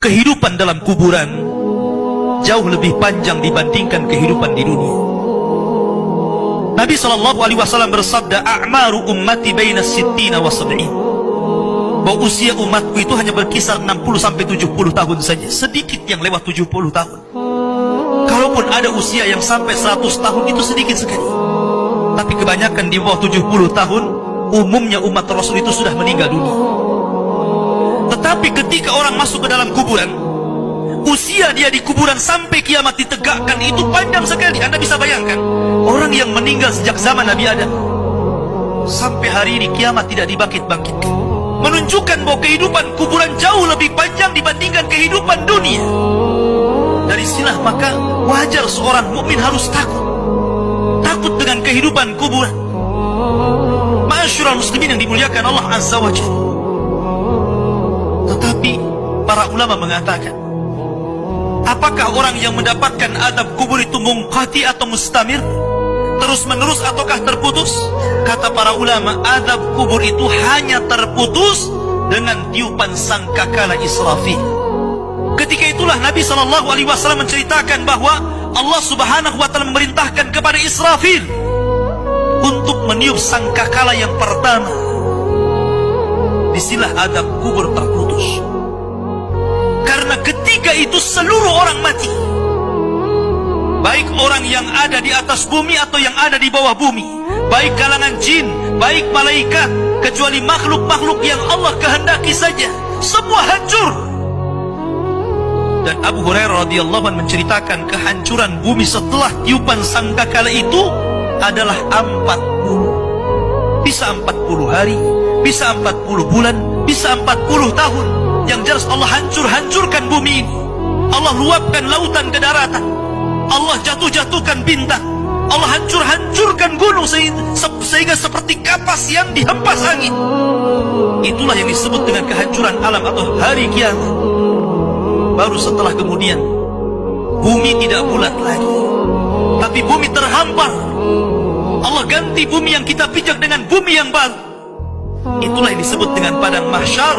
kehidupan dalam kuburan jauh lebih panjang dibandingkan kehidupan di dunia. Nabi SAW bersabda, "A'maru ummati baina sittina wa sab'in." Bahwa usia umatku itu hanya berkisar 60 sampai 70 tahun saja. Sedikit yang lewat 70 tahun. Kalaupun ada usia yang sampai 100 tahun itu sedikit sekali. Tapi kebanyakan di bawah 70 tahun, umumnya umat Rasul itu sudah meninggal dunia. Tetapi ketika orang masuk ke dalam kuburan, usia dia di kuburan sampai kiamat ditegakkan itu panjang sekali. Anda bisa bayangkan, orang yang meninggal sejak zaman Nabi Adam sampai hari ini kiamat tidak dibangkit-bangkitkan, menunjukkan bahwa kehidupan kuburan jauh lebih panjang dibandingkan kehidupan dunia. Dari sinilah maka wajar seorang mukmin harus takut dengan kehidupan kuburan. Ma'asyiral muslimin yang dimuliakan Allah Azza wa Jalla. Tetapi para ulama mengatakan, apakah orang yang mendapatkan adab kubur itu munqati atau mustamir, terus menerus ataukah terputus? Kata para ulama, adab kubur itu hanya terputus dengan tiupan sangkakala Israfil. Ketika itulah Nabi SAW menceritakan bahwa Allah Subhanahu wa Ta'ala memerintahkan kepada Israfil untuk meniup sangkakala yang pertama. Disinilah adab kubur terputus. Karena ketika itu seluruh orang mati, baik orang yang ada di atas bumi atau yang ada di bawah bumi, baik kalangan jin, baik malaikat, kecuali makhluk-makhluk yang Allah kehendaki saja, semua hancur. Dan Abu Hurairah radhiyallahu anhu menceritakan kehancuran bumi setelah tiupan sangkakala itu adalah 40. Bisa 40 hari, bisa 40 bulan, bisa 40 tahun. Yang jelas Allah hancurkan bumi ini. Allah luapkan lautan ke daratan. Allah jatuhkan bintang. Allah hancurkan gunung sehingga seperti kapas yang dihempas angin. Itulah yang disebut dengan kehancuran alam atau hari kiamat. Baru setelah kemudian bumi tidak bulat lagi, tapi bumi terhampar. Allah ganti bumi yang kita pijak dengan bumi yang baru. Itulah yang disebut dengan padang mahsyar.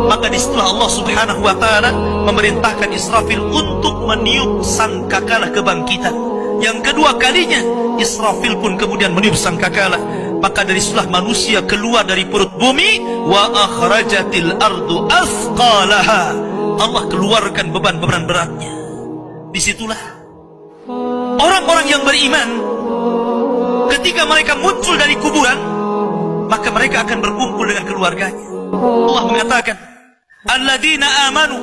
Maka disitulah Allah Subhanahu wa Ta'ala memerintahkan Israfil untuk meniup sangkakala kebangkitan. Yang kedua kalinya Israfil pun kemudian meniup sangkakala. Maka dari situlah manusia keluar dari perut bumi. Wa akhrajatil ardu athqalaha. Allah keluarkan beban-beban beratnya. Disitulah orang-orang yang beriman, ketika mereka muncul dari kuburan, maka mereka akan berkumpul dengan keluarganya. Allah mengatakan, alladzina amanu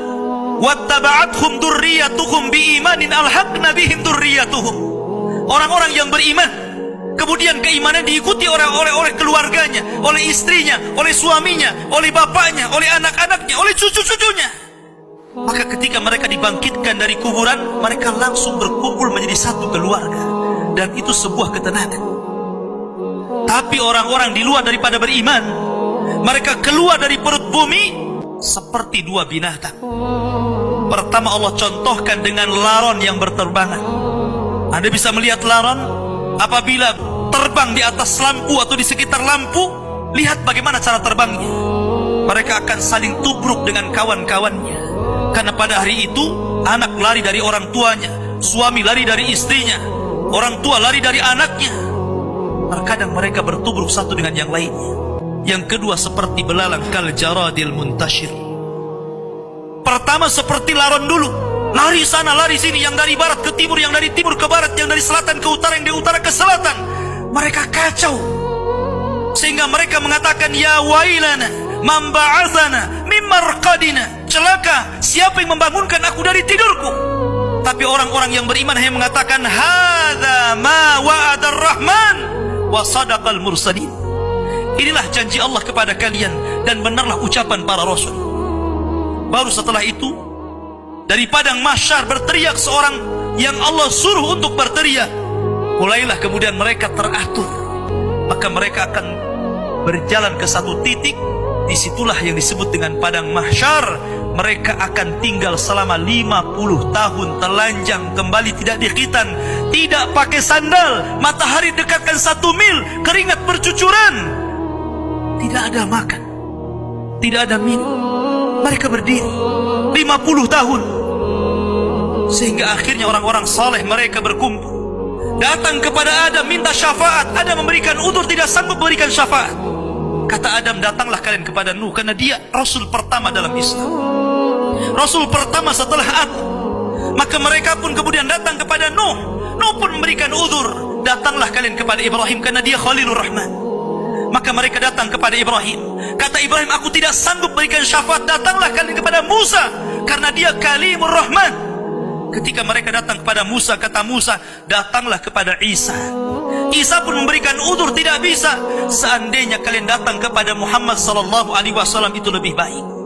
wattaba'athum dzurriyyatuhum biimanin alhaqna bihim dzurriyyatuhum. Orang-orang yang beriman, kemudian keimanan diikuti oleh keluarganya, oleh istrinya, oleh suaminya, oleh bapaknya, oleh anak-anaknya, oleh cucu-cucunya. Maka ketika mereka dibangkitkan dari kuburan, mereka langsung berkumpul menjadi satu keluarga. Dan itu sebuah ketenangan. Tapi orang-orang di luar daripada beriman, mereka keluar dari perut bumi seperti dua binatang. Pertama Allah contohkan dengan laron yang berterbangan. Anda bisa melihat laron apabila terbang di atas lampu atau di sekitar lampu. Lihat bagaimana cara terbangnya. Mereka akan saling tubruk dengan kawan-kawannya. Karena pada hari itu anak lari dari orang tuanya, suami lari dari istrinya, orang tua lari dari anaknya. Terkadang mereka bertubruk satu dengan yang lainnya. Yang kedua seperti belalang kal jaradil muntashir. Pertama seperti laron dulu, lari sana lari sini, yang dari barat ke timur, yang dari timur ke barat, yang dari selatan ke utara, yang dari utara ke selatan. Mereka kacau sehingga mereka mengatakan, ya wailana man ba'atsana min marqadina. Celaka, siapa yang membangunkan aku dari tidurku? Tapi orang-orang yang beriman hanya mengatakan, hadza ma wa'adar rahman wa sadaqal mursalin. Inilah janji Allah kepada kalian dan benarlah ucapan para rasul. Baru setelah itu dari padang mahsyar berteriak seorang yang Allah suruh untuk berteriak. Mulailah kemudian mereka teratur. Maka mereka akan berjalan ke satu titik. Disitulah yang disebut dengan padang mahsyar. Mereka akan tinggal selama 50 tahun telanjang, kembali tidak dikhitan, tidak pakai sandal, matahari dekatkan 1 mil, keringat bercucuran, tidak ada makan, tidak ada minum, Mereka berdiri 50 tahun. Sehingga akhirnya orang-orang saleh mereka berkumpul, datang kepada Adam minta syafaat. Adam memberikan udzur, tidak sanggup memberikan syafaat. Kata Adam, datanglah kalian kepada Nuh, karena dia Rasul pertama dalam Islam, Rasul pertama setelah Adam. Maka mereka pun kemudian datang kepada Nuh. Nuh pun memberikan udzur, datanglah kalian kepada Ibrahim, karena dia Khalilur Rahman. Maka mereka datang kepada Ibrahim. Kata Ibrahim, aku tidak sanggup berikan syafaat, datanglah kalian kepada Musa, karena dia Kalimur Rahman. Ketika mereka datang kepada Musa, kata Musa, datanglah kepada Isa. Isa pun memberikan udzur, tidak bisa. Seandainya kalian datang kepada Muhammad sallallahu alaihi wasallam itu lebih baik.